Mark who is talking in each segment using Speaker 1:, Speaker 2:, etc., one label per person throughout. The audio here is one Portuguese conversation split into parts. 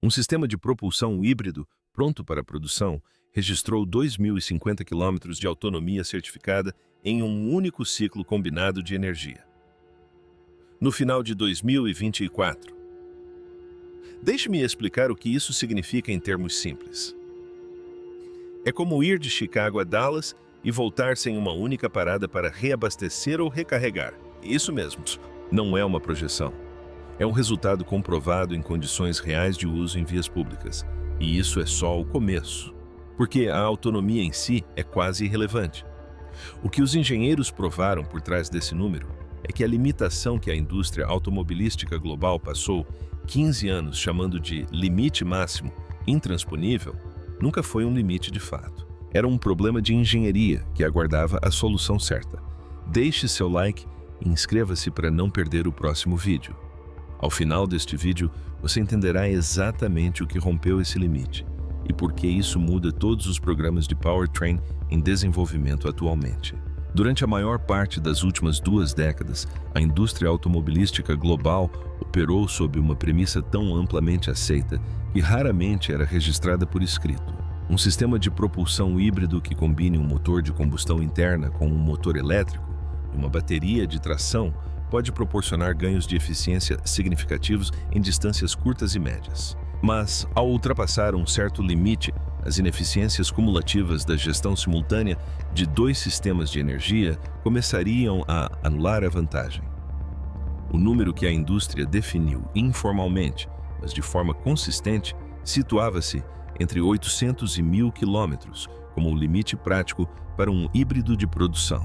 Speaker 1: Um sistema de propulsão híbrido pronto para produção registrou 2.050 km de autonomia certificada em um único ciclo combinado de energia. No final de 2024. Deixe-me explicar o que isso significa em termos simples. É como ir de Chicago a Dallas e voltar sem uma única parada para reabastecer ou recarregar. Isso mesmo, não é uma projeção. É um resultado comprovado em condições reais de uso em vias públicas. E isso é só o começo, porque a autonomia em si é quase irrelevante. O que os engenheiros provaram por trás desse número é que a limitação que a indústria automobilística global passou 15 anos chamando de limite máximo intransponível, nunca foi um limite de fato. Era um problema de engenharia que aguardava a solução certa. Deixe seu like e inscreva-se para não perder o próximo vídeo. Ao final deste vídeo, você entenderá exatamente o que rompeu esse limite e por que isso muda todos os programas de powertrain em desenvolvimento atualmente. Durante a maior parte das últimas 2 décadas, a indústria automobilística global operou sob uma premissa tão amplamente aceita que raramente era registrada por escrito. Um sistema de propulsão híbrido que combine um motor de combustão interna com um motor elétrico e uma bateria de tração pode proporcionar ganhos de eficiência significativos em distâncias curtas e médias. Mas, ao ultrapassar um certo limite, as ineficiências cumulativas da gestão simultânea de 2 sistemas de energia começariam a anular a vantagem. O número que a indústria definiu informalmente, mas de forma consistente, situava-se entre 800 e 1.000 quilômetros como o limite prático para um híbrido de produção.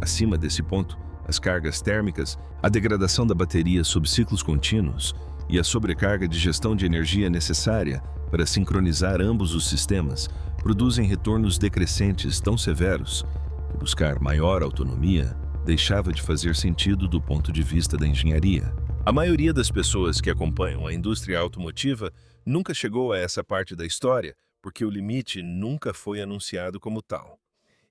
Speaker 1: Acima desse ponto, as cargas térmicas, a degradação da bateria sob ciclos contínuos e a sobrecarga de gestão de energia necessária para sincronizar ambos os sistemas produzem retornos decrescentes tão severos que buscar maior autonomia deixava de fazer sentido do ponto de vista da engenharia. A maioria das pessoas que acompanham a indústria automotiva nunca chegou a essa parte da história porque o limite nunca foi anunciado como tal.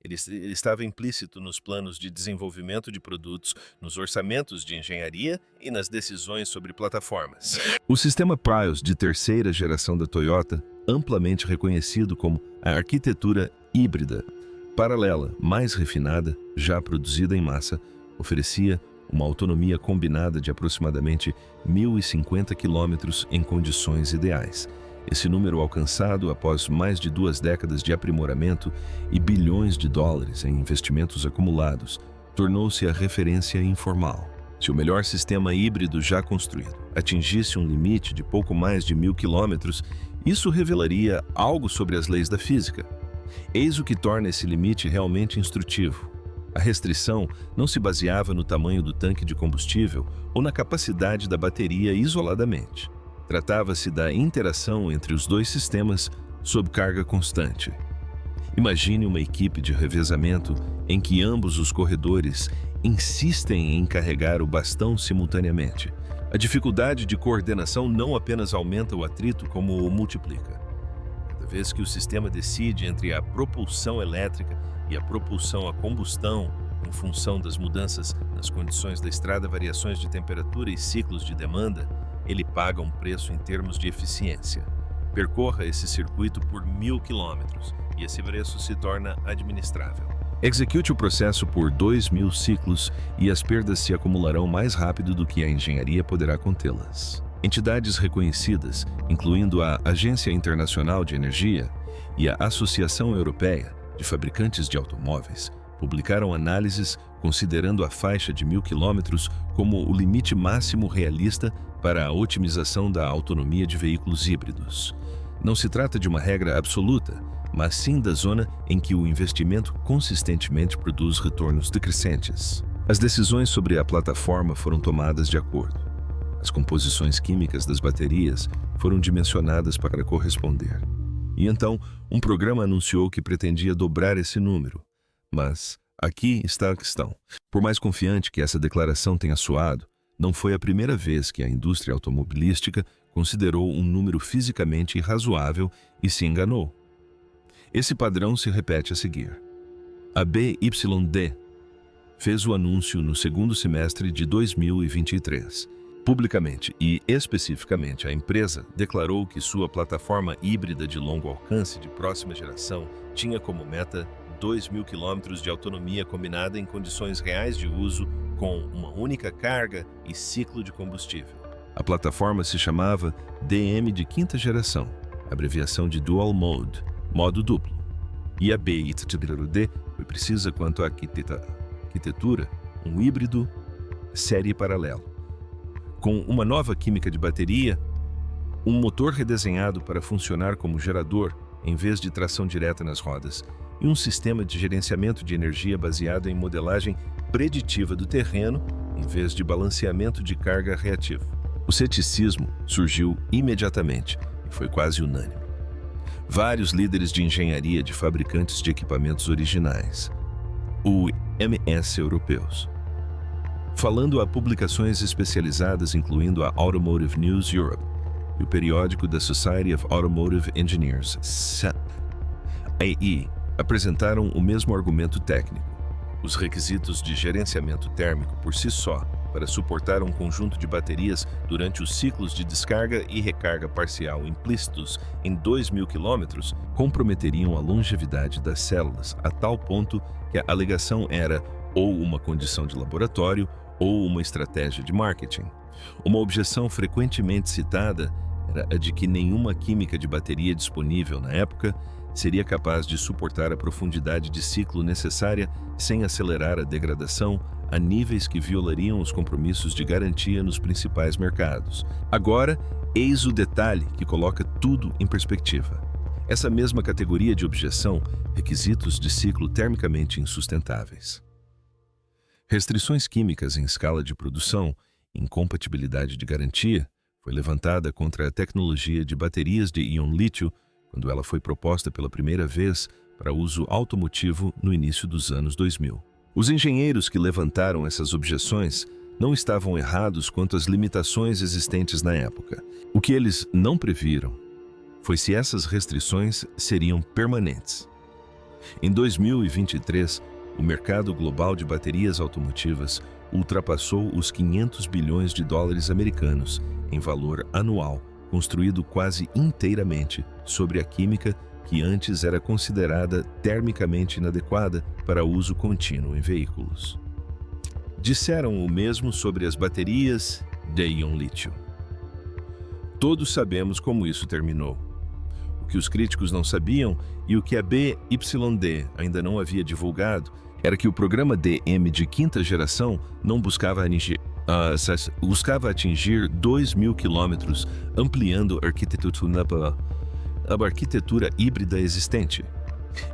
Speaker 1: Ele estava implícito nos planos de desenvolvimento de produtos, nos orçamentos de engenharia e nas decisões sobre plataformas. O sistema Prius de 3ª geração da Toyota, amplamente reconhecido como a arquitetura híbrida, paralela, mais refinada, já produzida em massa, oferecia uma autonomia combinada de aproximadamente 1.050 km em condições ideais. Esse número alcançado após mais de 2 décadas de aprimoramento e bilhões de dólares em investimentos acumulados, tornou-se a referência informal. Se o melhor sistema híbrido já construído atingisse um limite de pouco mais de 1.000 km, isso revelaria algo sobre as leis da física. Eis o que torna esse limite realmente instrutivo. A restrição não se baseava no tamanho do tanque de combustível ou na capacidade da bateria isoladamente. Tratava-se da interação entre os 2 sistemas sob carga constante. Imagine uma equipe de revezamento em que ambos os corredores insistem em carregar o bastão simultaneamente. A dificuldade de coordenação não apenas aumenta o atrito, como o multiplica. Cada vez que o sistema decide entre a propulsão elétrica e a propulsão a combustão, em função das mudanças nas condições da estrada, variações de temperatura e ciclos de demanda, ele paga um preço em termos de eficiência. Percorra esse circuito por 1.000 km e esse preço se torna administrável. Execute o processo por 2.000 ciclos e as perdas se acumularão mais rápido do que a engenharia poderá contê-las. Entidades reconhecidas, incluindo a Agência Internacional de Energia e a Associação Europeia de Fabricantes de Automóveis, publicaram análises considerando a faixa de 1.000 km como o limite máximo realista para a otimização da autonomia de veículos híbridos. Não se trata de uma regra absoluta, mas sim da zona em que o investimento consistentemente produz retornos decrescentes. As decisões sobre a plataforma foram tomadas de acordo. As composições químicas das baterias foram dimensionadas para corresponder. E então, um programa anunciou que pretendia dobrar esse número. Mas aqui está a questão. Por mais confiante que essa declaração tenha soado, não foi a primeira vez que a indústria automobilística considerou um número fisicamente irrazoável e se enganou. Esse padrão se repete a seguir. A BYD fez o anúncio no segundo semestre de 2023 Publicamente e especificamente, a empresa declarou que sua plataforma híbrida de longo alcance de próxima geração tinha como meta 2.000 quilômetros de autonomia combinada em condições reais de uso com uma única carga e ciclo de combustível. A plataforma se chamava DM de quinta geração, abreviação de Dual Mode, modo duplo. E a BYD foi precisa quanto à arquitetura, um híbrido série paralelo, com uma nova química de bateria, um motor redesenhado para funcionar como gerador em vez de tração direta nas rodas, e um sistema de gerenciamento de energia baseado em modelagem preditiva do terreno em vez de balanceamento de carga reativo. O ceticismo surgiu imediatamente e foi quase unânime. Vários líderes de engenharia de fabricantes de equipamentos originais, OEMs europeus, falando a publicações especializadas incluindo a Automotive News Europe e o periódico da Society of Automotive Engineers, SAE, apresentaram o mesmo argumento técnico. Os requisitos de gerenciamento térmico por si só, para suportar um conjunto de baterias durante os ciclos de descarga e recarga parcial implícitos em 2.000 quilômetros, comprometeriam a longevidade das células a tal ponto que a alegação era ou uma condição de laboratório ou uma estratégia de marketing. Uma objeção frequentemente citada era a de que nenhuma química de bateria disponível na época seria capaz de suportar a profundidade de ciclo necessária sem acelerar a degradação a níveis que violariam os compromissos de garantia nos principais mercados. Agora, eis o detalhe que coloca tudo em perspectiva. Essa mesma categoria de objeção, requisitos de ciclo termicamente insustentáveis. Restrições químicas em escala de produção, incompatibilidade de garantia, foi levantada contra a tecnologia de baterias de íon lítio quando ela foi proposta pela primeira vez para uso automotivo no início dos anos 2000. Os engenheiros que levantaram essas objeções não estavam errados quanto às limitações existentes na época. O que eles não previram foi se essas restrições seriam permanentes. Em 2023, o mercado global de baterias automotivas ultrapassou os 500 bilhões de dólares americanos em valor anual, construído quase inteiramente sobre a química que antes era considerada termicamente inadequada para uso contínuo em veículos. Disseram o mesmo sobre as baterias de íon lítio. Todos sabemos como isso terminou. O que os críticos não sabiam e o que a BYD ainda não havia divulgado era que o programa DM de quinta geração não buscava atingir 2.000 quilômetros, ampliando a arquitetura híbrida existente.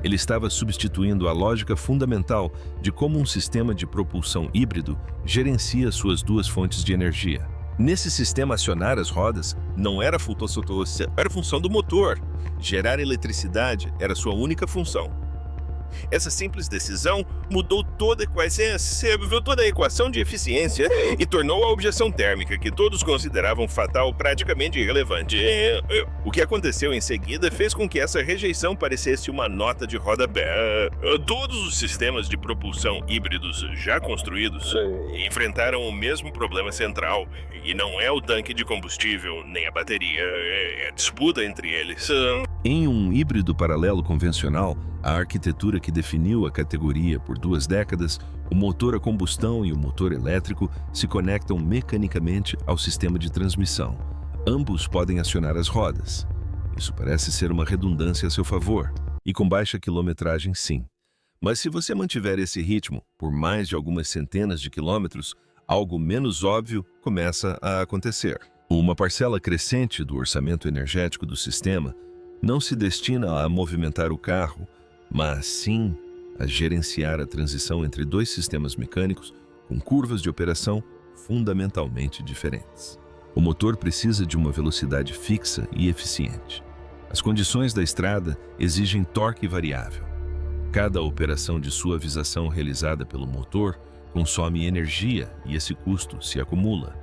Speaker 1: Ele estava substituindo a lógica fundamental de como um sistema de propulsão híbrido gerencia suas duas fontes de energia. Nesse sistema, acionar as rodas não era função do motor. Gerar eletricidade era sua única função. Essa simples decisão mudou toda a equação de eficiência e tornou a objeção térmica, que todos consideravam fatal, praticamente irrelevante. O que aconteceu em seguida fez com que essa rejeição parecesse uma nota de rodapé. Todos os sistemas de propulsão híbridos já construídos enfrentaram o mesmo problema central, e não é o tanque de combustível nem a bateria, é a disputa entre eles. Em um híbrido paralelo convencional, a arquitetura que definiu a categoria por 2 décadas, o motor a combustão e o motor elétrico se conectam mecanicamente ao sistema de transmissão. Ambos podem acionar as rodas. Isso parece ser uma redundância a seu favor. E com baixa quilometragem, sim. Mas se você mantiver esse ritmo por mais de algumas centenas de quilômetros, algo menos óbvio começa a acontecer. Uma parcela crescente do orçamento energético do sistema não se destina a movimentar o carro, mas sim a gerenciar a transição entre 2 sistemas mecânicos com curvas de operação fundamentalmente diferentes. O motor precisa de uma velocidade fixa e eficiente. As condições da estrada exigem torque variável. Cada operação de suavização realizada pelo motor consome energia e esse custo se acumula.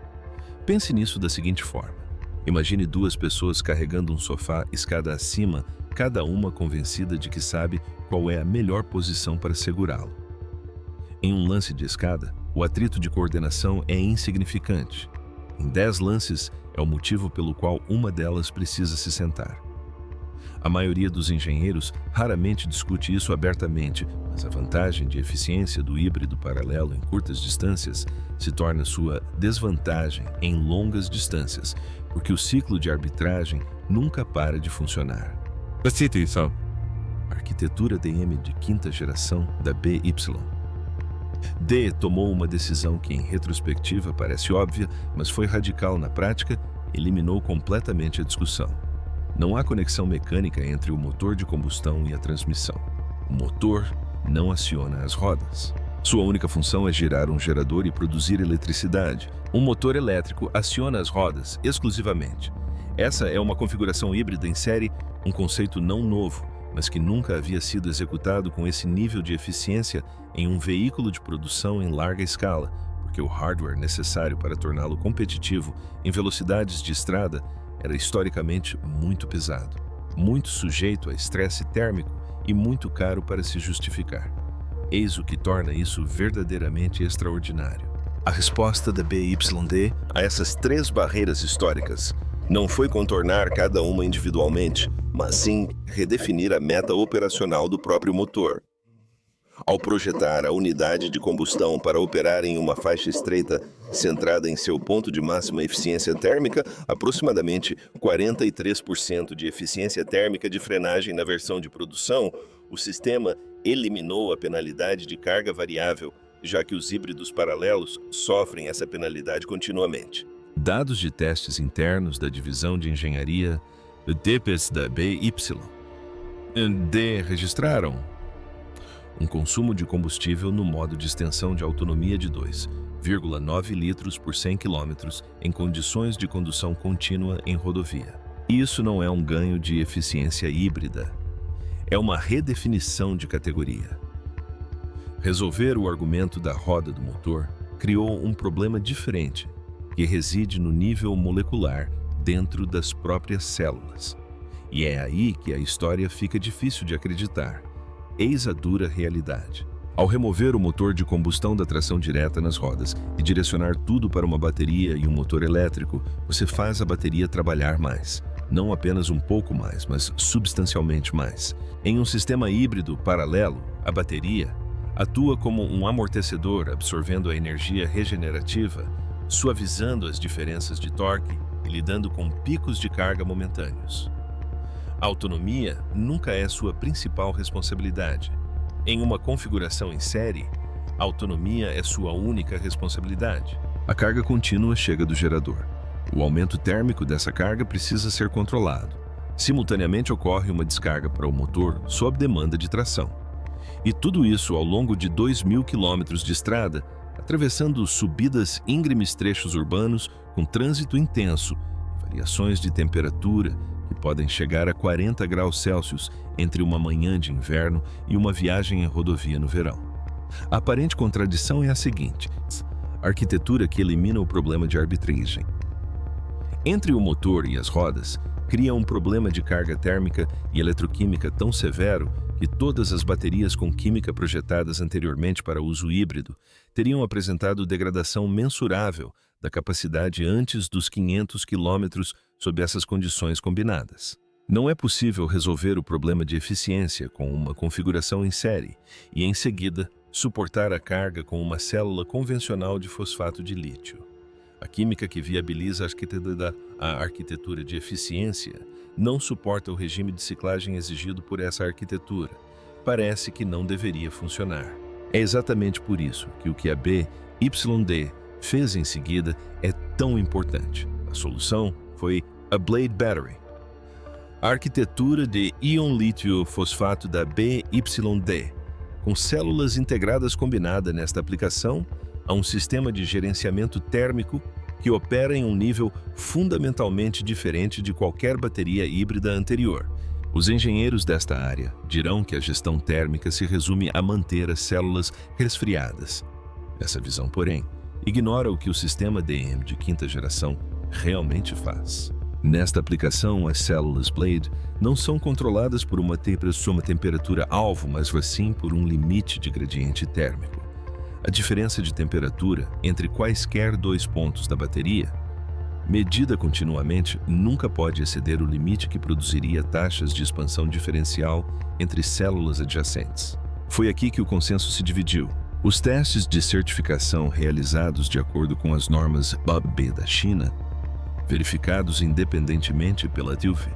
Speaker 1: Pense nisso da seguinte forma. Imagine 2 pessoas carregando um sofá escada acima, cada uma convencida de que sabe qual é a melhor posição para segurá-lo. Em um lance de escada, o atrito de coordenação é insignificante. Em 10 lances é o motivo pelo qual uma delas precisa se sentar. A maioria dos engenheiros raramente discute isso abertamente, mas a vantagem de eficiência do híbrido paralelo em curtas distâncias se torna sua desvantagem em longas distâncias, porque o ciclo de arbitragem nunca para de funcionar.
Speaker 2: Cite isso.
Speaker 1: A arquitetura DM de quinta geração da BY. D tomou uma decisão que, em retrospectiva, parece óbvia, mas foi radical na prática e eliminou completamente a discussão. Não há conexão mecânica entre o motor de combustão e a transmissão. O motor não aciona as rodas. Sua única função é girar um gerador e produzir eletricidade. Um motor elétrico aciona as rodas exclusivamente. Essa é uma configuração híbrida em série, um conceito não novo, mas que nunca havia sido executado com esse nível de eficiência em um veículo de produção em larga escala, porque o hardware necessário para torná-lo competitivo em velocidades de estrada era historicamente muito pesado, muito sujeito a estresse térmico e muito caro para se justificar. Eis o que torna isso verdadeiramente extraordinário. A resposta da BYD a essas 3 barreiras históricas não foi contornar cada uma individualmente, mas sim redefinir a meta operacional do próprio motor. Ao projetar a unidade de combustão para operar em uma faixa estreita centrada em seu ponto de máxima eficiência térmica, aproximadamente 43% de eficiência térmica de frenagem na versão de produção, o sistema eliminou a penalidade de carga variável, já que os híbridos paralelos sofrem essa penalidade continuamente. Dados de testes internos da divisão de engenharia DPS da BYD registraram um consumo de combustível no modo de extensão de autonomia de 2,9 litros por 100 km em condições de condução contínua em rodovia. Isso não é um ganho de eficiência híbrida, é uma redefinição de categoria. Resolver o argumento da roda do motor criou um problema diferente, que reside no nível molecular dentro das próprias células. E é aí que a história fica difícil de acreditar. Eis a dura realidade. Ao remover o motor de combustão da tração direta nas rodas e direcionar tudo para uma bateria e um motor elétrico, você faz a bateria trabalhar mais. Não apenas um pouco mais, mas substancialmente mais. Em um sistema híbrido paralelo, a bateria atua como um amortecedor, absorvendo a energia regenerativa, suavizando as diferenças de torque e lidando com picos de carga momentâneos. A autonomia nunca é sua principal responsabilidade. Em uma configuração em série, a autonomia é sua única responsabilidade. A carga contínua chega do gerador. O aumento térmico dessa carga precisa ser controlado. Simultaneamente ocorre uma descarga para o motor sob demanda de tração. E tudo isso ao longo de 2.000 km de estrada, atravessando subidas íngremes trechos urbanos com trânsito intenso, variações de temperatura que podem chegar a 40 graus Celsius entre uma manhã de inverno e uma viagem em rodovia no verão. A aparente contradição é a seguinte: a arquitetura que elimina o problema de arbitragem entre o motor e as rodas cria um problema de carga térmica e eletroquímica tão severo que todas as baterias com química projetadas anteriormente para uso híbrido teriam apresentado degradação mensurável da capacidade antes dos 500 km sob essas condições combinadas. Não é possível resolver o problema de eficiência com uma configuração em série e, em seguida, suportar a carga com uma célula convencional de fosfato de lítio. A química que viabiliza a arquitetura de eficiência não suporta o regime de ciclagem exigido por essa arquitetura. Parece que não deveria funcionar. É exatamente por isso que o que a BYD fez em seguida é tão importante. A solução foi a Blade Battery. A arquitetura de íon lítio fosfato da BYD, com células integradas combinada nesta aplicação a um sistema de gerenciamento térmico que opera em um nível fundamentalmente diferente de qualquer bateria híbrida anterior. Os engenheiros desta área dirão que a gestão térmica se resume a manter as células resfriadas. Essa visão, porém, ignora o que o sistema DM de quinta geração realmente faz. Nesta aplicação, as células Blade não são controladas por uma temperatura-alvo, mas sim por um limite de gradiente térmico. A diferença de temperatura entre quaisquer 2 pontos da bateria medida continuamente, nunca pode exceder o limite que produziria taxas de expansão diferencial entre células adjacentes. Foi aqui que o consenso se dividiu. Os testes de certificação realizados de acordo com as normas BAB da China, verificados independentemente pela TÜV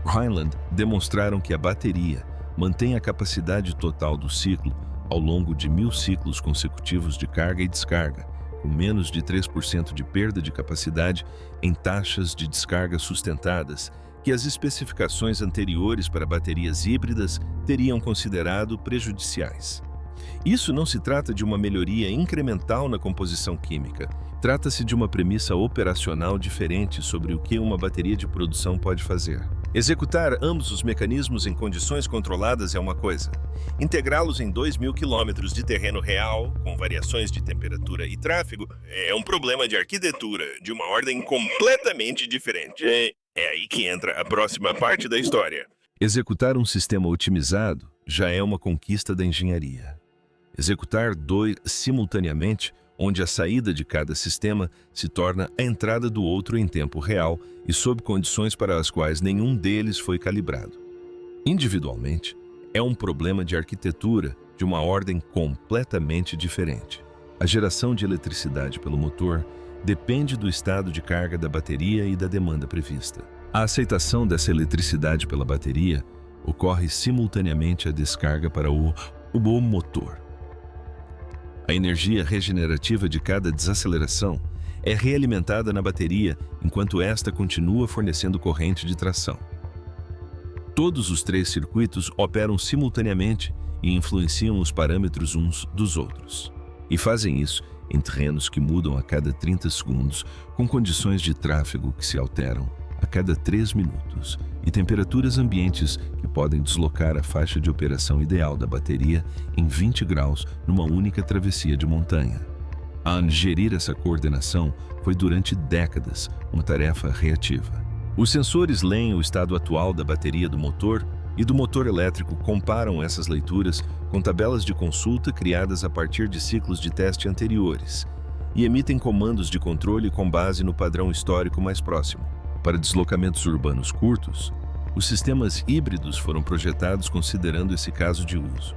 Speaker 1: Rheinland, demonstraram que a bateria mantém a capacidade total do ciclo ao longo de 1000 ciclos consecutivos de carga e descarga, com menos de 3% de perda de capacidade em taxas de descarga sustentadas, que as especificações anteriores para baterias híbridas teriam considerado prejudiciais. Isso não se trata de uma melhoria incremental na composição química. Trata-se de uma premissa operacional diferente sobre o que uma bateria de produção pode fazer. Executar ambos os mecanismos em condições controladas é uma coisa. Integrá-los em 2.000 quilômetros de terreno real, com variações de temperatura e tráfego, é um problema de arquitetura de uma ordem completamente diferente. É aí que entra a próxima parte da história. Executar um sistema otimizado já é uma conquista da engenharia. Executar dois simultaneamente, onde a saída de cada sistema se torna a entrada do outro em tempo real e sob condições para as quais nenhum deles foi calibrado. Individualmente, é um problema de arquitetura de uma ordem completamente diferente. A geração de eletricidade pelo motor depende do estado de carga da bateria e da demanda prevista. A aceitação dessa eletricidade pela bateria ocorre simultaneamente à descarga para o motor. A energia regenerativa de cada desaceleração é realimentada na bateria enquanto esta continua fornecendo corrente de tração. Todos os 3 circuitos operam simultaneamente e influenciam os parâmetros uns dos outros. E fazem isso em terrenos que mudam a cada 30 segundos, com condições de tráfego que se alteram a cada 3 minutos e temperaturas ambientes que podem deslocar a faixa de operação ideal da bateria em 20 graus numa única travessia de montanha. A gerir essa coordenação foi durante décadas uma tarefa reativa. Os sensores leem o estado atual da bateria do motor e do motor elétrico, comparam essas leituras com tabelas de consulta criadas a partir de ciclos de teste anteriores e emitem comandos de controle com base no padrão histórico mais próximo. Para deslocamentos urbanos curtos, os sistemas híbridos foram projetados considerando esse caso de uso.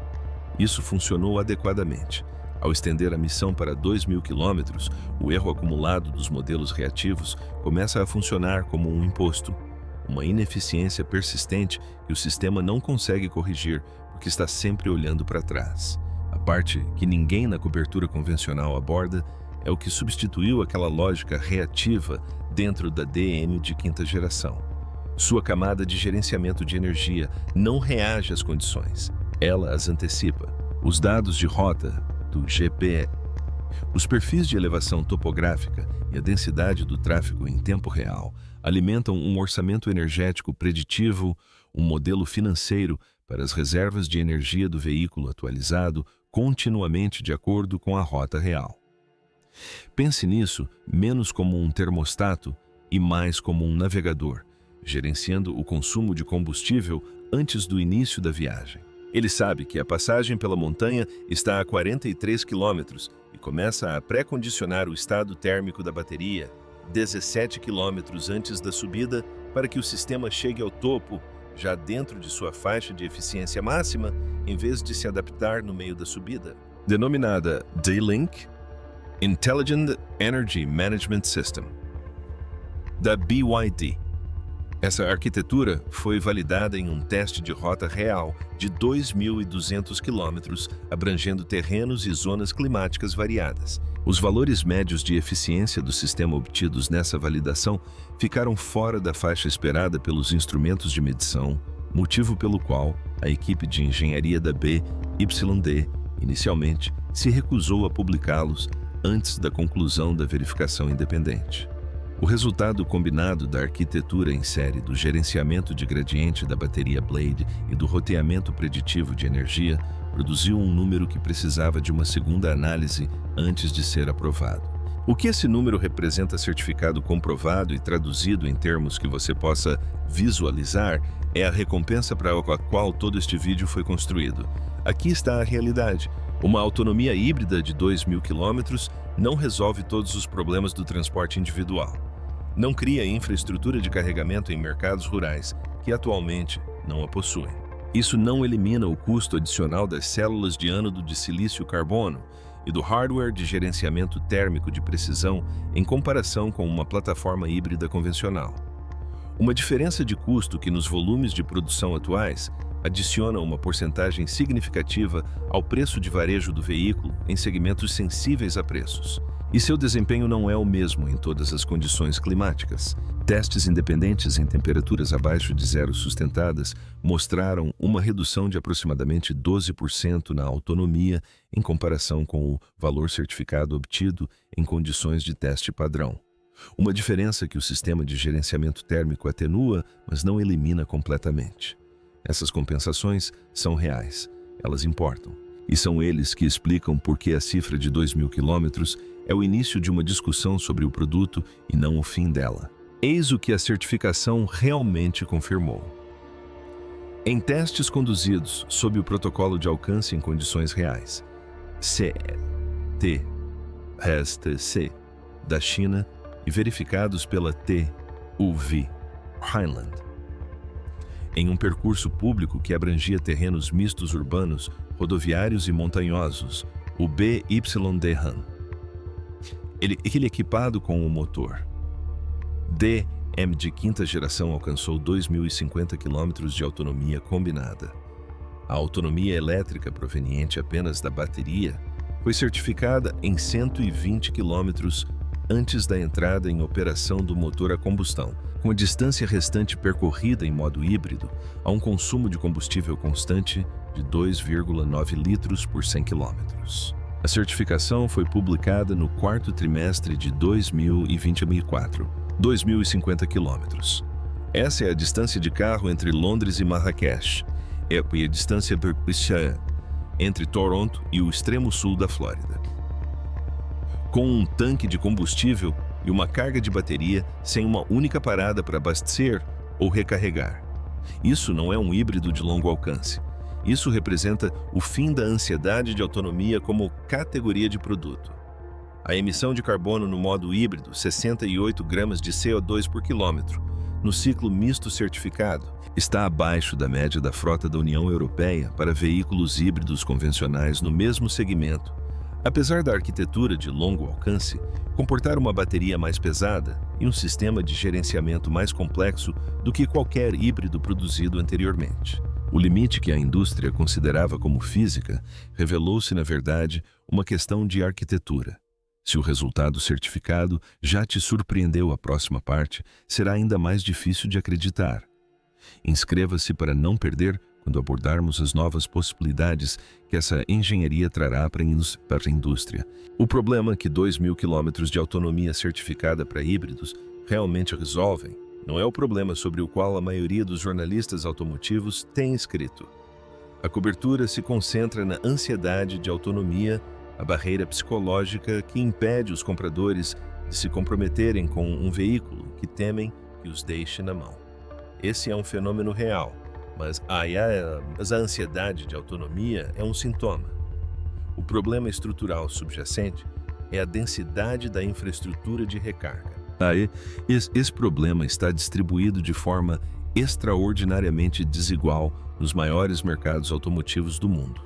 Speaker 1: Isso funcionou adequadamente. Ao estender a missão para 2.000 quilômetros, o erro acumulado dos modelos reativos começa a funcionar como um imposto, uma ineficiência persistente que o sistema não consegue corrigir porque está sempre olhando para trás. A parte que ninguém na cobertura convencional aborda é o que substituiu aquela lógica reativa dentro da DM de quinta geração. Sua camada de gerenciamento de energia não reage às condições, ela as antecipa. Os dados de rota do GPS, os perfis de elevação topográfica e a densidade do tráfego em tempo real alimentam um orçamento energético preditivo, um modelo financeiro para as reservas de energia do veículo atualizado continuamente de acordo com a rota real. Pense nisso menos como um termostato e mais como um navegador, gerenciando o consumo de combustível antes do início da viagem. Ele sabe que a passagem pela montanha está a 43 quilômetros e começa a pré-condicionar o estado térmico da bateria 17 quilômetros antes da subida para que o sistema chegue ao topo já dentro de sua faixa de eficiência máxima, em vez de se adaptar no meio da subida. Denominada D-Link, Intelligent Energy Management System, da BYD. Essa arquitetura foi validada em um teste de rota real de 2.200 quilômetros, abrangendo terrenos e zonas climáticas variadas. Os valores médios de eficiência do sistema obtidos nessa validação ficaram fora da faixa esperada pelos instrumentos de medição, motivo pelo qual a equipe de engenharia da BYD, inicialmente, se recusou a publicá-los antes da conclusão da verificação independente. O resultado combinado da arquitetura em série do gerenciamento de gradiente da bateria Blade e do roteamento preditivo de energia produziu um número que precisava de uma segunda análise antes de ser aprovado. O que esse número representa certificado comprovado e traduzido em termos que você possa visualizar é a recompensa para a qual todo este vídeo foi construído. Aqui está a realidade. Uma autonomia híbrida de 2.000 quilômetros não resolve todos os problemas do transporte individual. Não cria infraestrutura de carregamento em mercados rurais, que atualmente não a possuem. Isso não elimina o custo adicional das células de ânodo de silício-carbono e do hardware de gerenciamento térmico de precisão em comparação com uma plataforma híbrida convencional. Uma diferença de custo que, nos volumes de produção atuais, adiciona uma porcentagem significativa ao preço de varejo do veículo em segmentos sensíveis a preços. E seu desempenho não é o mesmo em todas as condições climáticas. Testes independentes em temperaturas abaixo de zero sustentadas mostraram uma redução de aproximadamente 12% na autonomia em comparação com o valor certificado obtido em condições de teste padrão. Uma diferença que o sistema de gerenciamento térmico atenua, mas não elimina completamente. Essas compensações são reais, elas importam. E são eles que explicam por que a cifra de 2.000 quilômetros é o início de uma discussão sobre o produto e não o fim dela. Eis o que a certificação realmente confirmou. Em testes conduzidos sob o protocolo de alcance em condições reais, CETSTC, da China, e verificados pela TÜV Rheinland, em um percurso público que abrangia terrenos mistos urbanos, rodoviários e montanhosos, o BYD-Han. Ele equipado com o motor DM de quinta geração alcançou 2.050 km de autonomia combinada. A autonomia elétrica proveniente apenas da bateria foi certificada em 120 km antes da entrada em operação do motor a combustão, com a distância restante percorrida em modo híbrido a um consumo de combustível constante de 2,9 litros por 100 km. A certificação foi publicada no quarto trimestre de 2024, 2.050 km. Essa é a distância de carro entre Londres e Marrakech, e a distância entre Toronto e o extremo sul da Flórida. Com um tanque de combustível e uma carga de bateria sem uma única parada para abastecer ou recarregar. Isso não é um híbrido de longo alcance. Isso representa o fim da ansiedade de autonomia como categoria de produto. A emissão de carbono no modo híbrido, 68 gramas de CO2 por quilômetro, no ciclo misto certificado, está abaixo da média da frota da União Europeia para veículos híbridos convencionais no mesmo segmento. Apesar da arquitetura de longo alcance comportar uma bateria mais pesada e um sistema de gerenciamento mais complexo do que qualquer híbrido produzido anteriormente. O limite que a indústria considerava como física revelou-se, na verdade, uma questão de arquitetura. Se o resultado certificado já te surpreendeu, a próxima parte será ainda mais difícil de acreditar. Inscreva-se para não perder quando abordarmos as novas possibilidades que essa engenharia trará para a indústria. O problema que 2.000 km de autonomia certificada para híbridos realmente resolvem não é o problema sobre o qual a maioria dos jornalistas automotivos tem escrito. A cobertura se concentra na ansiedade de autonomia, a barreira psicológica que impede os compradores de se comprometerem com um veículo que temem que os deixe na mão. Esse é um fenômeno real, mas a ansiedade de autonomia é um sintoma. O problema estrutural subjacente é a densidade da infraestrutura de recarga. Esse problema está distribuído de forma extraordinariamente desigual nos maiores mercados automotivos do mundo.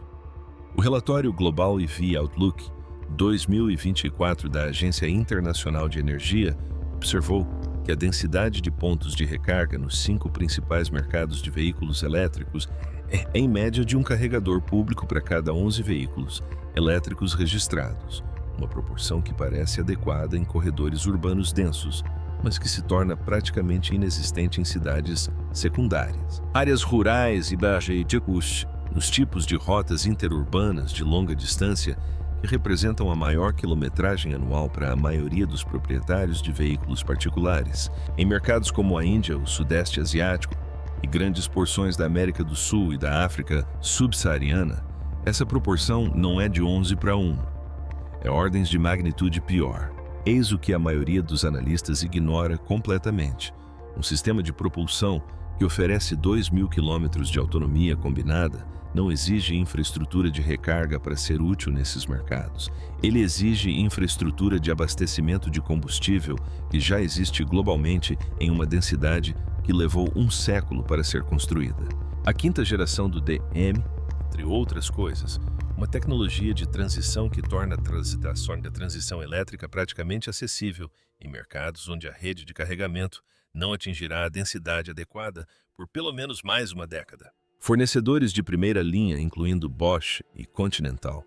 Speaker 1: O relatório Global EV Outlook 2024 da Agência Internacional de Energia observou que a densidade de pontos de recarga nos 5 principais mercados de veículos elétricos é, em média, de um carregador público para cada 11 veículos elétricos registrados, uma proporção que parece adequada em corredores urbanos densos, mas que se torna praticamente inexistente em cidades secundárias. Áreas rurais e baixas nos tipos de rotas interurbanas de longa distância que representam a maior quilometragem anual para a maioria dos proprietários de veículos particulares. Em mercados como a Índia, o Sudeste Asiático e grandes porções da América do Sul e da África subsaariana, essa proporção não é de 11 para 1. É ordens de magnitude pior. Eis o que a maioria dos analistas ignora completamente. Um sistema de propulsão que oferece 2.000 km de autonomia combinada não exige infraestrutura de recarga para ser útil nesses mercados. Ele exige infraestrutura de abastecimento de combustível que já existe globalmente em uma densidade que levou um século para ser construída. A quinta geração do DM, entre outras coisas, uma tecnologia de transição que torna a transição elétrica praticamente acessível em mercados onde a rede de carregamento não atingirá a densidade adequada por pelo menos mais uma década. Fornecedores de primeira linha, incluindo Bosch e Continental,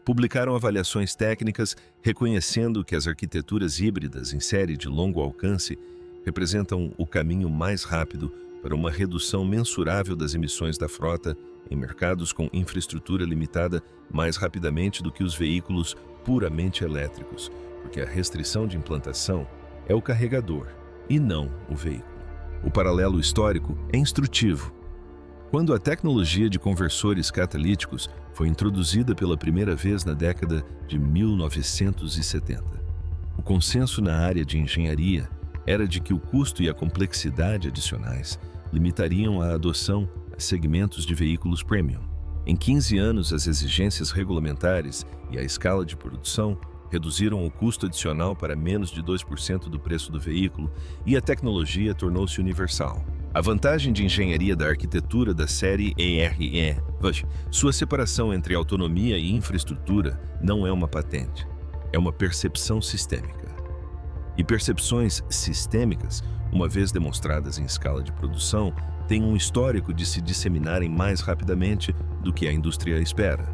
Speaker 1: publicaram avaliações técnicas reconhecendo que as arquiteturas híbridas em série de longo alcance representam o caminho mais rápido para uma redução mensurável das emissões da frota em mercados com infraestrutura limitada mais rapidamente do que os veículos puramente elétricos, porque a restrição de implantação é o carregador e não o veículo. O paralelo histórico é instrutivo. Quando a tecnologia de conversores catalíticos foi introduzida pela primeira vez na década de 1970, o consenso na área de engenharia era de que o custo e a complexidade adicionais limitariam a adoção a segmentos de veículos premium. Em 15 anos, as exigências regulamentares e a escala de produção reduziram o custo adicional para menos de 2% do preço do veículo e a tecnologia tornou-se universal. A vantagem de engenharia da arquitetura da série ERE, sua separação entre autonomia e infraestrutura, não é uma patente, é uma percepção sistêmica. E percepções sistêmicas, uma vez demonstradas em escala de produção, têm um histórico de se disseminarem mais rapidamente do que a indústria espera.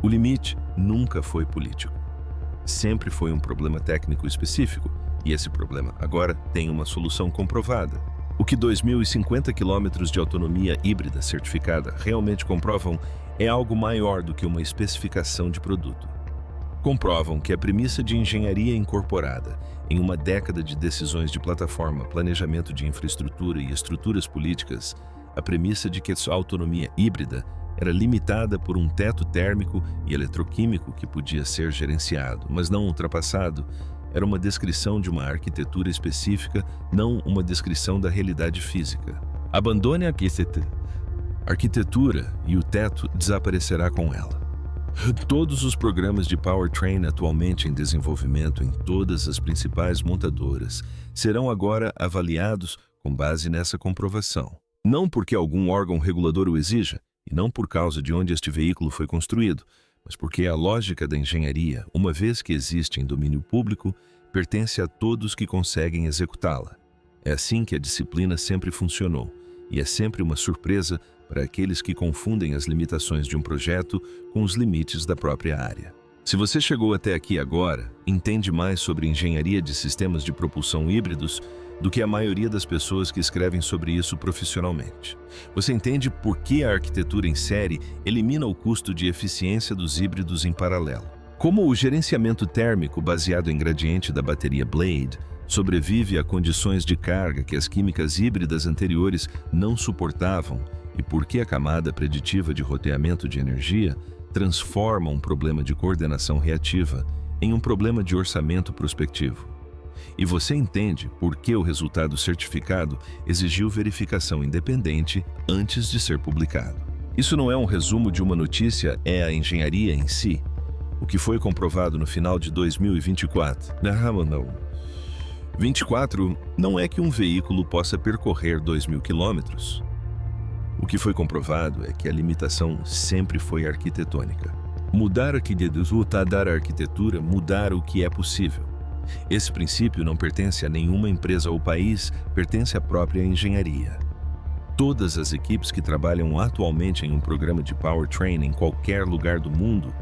Speaker 1: O limite nunca foi político. Sempre foi um problema técnico específico, e esse problema agora tem uma solução comprovada. O que 2.050 km de autonomia híbrida certificada realmente comprovam é algo maior do que uma especificação de produto. Comprovam que a premissa de engenharia incorporada em uma década de decisões de plataforma, planejamento de infraestrutura e estruturas políticas, a premissa de que a autonomia híbrida era limitada por um teto térmico e eletroquímico que podia ser gerenciado, mas não ultrapassado, era uma descrição de uma arquitetura específica, não uma descrição da realidade física. Abandone a arquitetura e o teto desaparecerá com ela. Todos os programas de powertrain atualmente em desenvolvimento em todas as principais montadoras serão agora avaliados com base nessa comprovação. Não porque algum órgão regulador o exija, e não por causa de onde este veículo foi construído, mas porque a lógica da engenharia, uma vez que existe em domínio público, pertence a todos que conseguem executá-la. É assim que a disciplina sempre funcionou, e é sempre uma surpresa para aqueles que confundem as limitações de um projeto com os limites da própria área. Se você chegou até aqui agora, entende mais sobre engenharia de sistemas de propulsão híbridos do que a maioria das pessoas que escrevem sobre isso profissionalmente. Você entende por que a arquitetura em série elimina o custo de eficiência dos híbridos em paralelo. Como o gerenciamento térmico baseado em gradiente da bateria Blade sobrevive a condições de carga que as químicas híbridas anteriores não suportavam e por que a camada preditiva de roteamento de energia transforma um problema de coordenação reativa em um problema de orçamento prospectivo. E você entende por que o resultado certificado exigiu verificação independente antes de ser publicado. Isso não é um resumo de uma notícia, é a engenharia em si. O que foi comprovado no final de 2024. Não. 24 não é que um veículo possa percorrer 2.000 quilômetros. O que foi comprovado é que a limitação sempre foi arquitetônica. Mudar a arquitetura, mudar o que é possível. Esse princípio não pertence a nenhuma empresa ou país, pertence à própria engenharia. Todas as equipes que trabalham atualmente em um programa de powertrain em qualquer lugar do mundo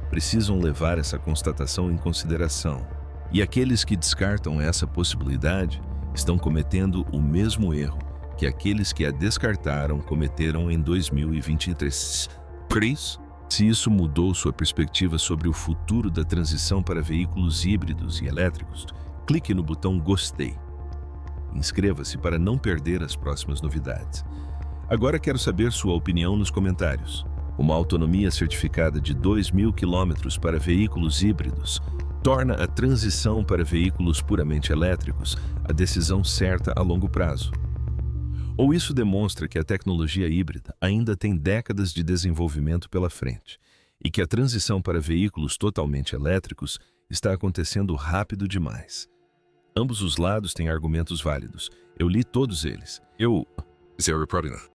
Speaker 1: precisam levar essa constatação em consideração. E aqueles que descartam essa possibilidade estão cometendo o mesmo erro que aqueles que a descartaram cometeram em 2023. Se isso mudou sua perspectiva sobre o futuro da transição para veículos híbridos e elétricos, clique no botão Gostei. Inscreva-se para não perder as próximas novidades. Agora quero saber sua opinião nos comentários. Uma autonomia certificada de 2.000 km para veículos híbridos torna a transição para veículos puramente elétricos a decisão certa a longo prazo. Ou isso demonstra que a tecnologia híbrida ainda tem décadas de desenvolvimento pela frente e que a transição para veículos totalmente elétricos está acontecendo rápido demais. Ambos os lados têm argumentos válidos. Eu li todos eles.
Speaker 2: Zero Prodina.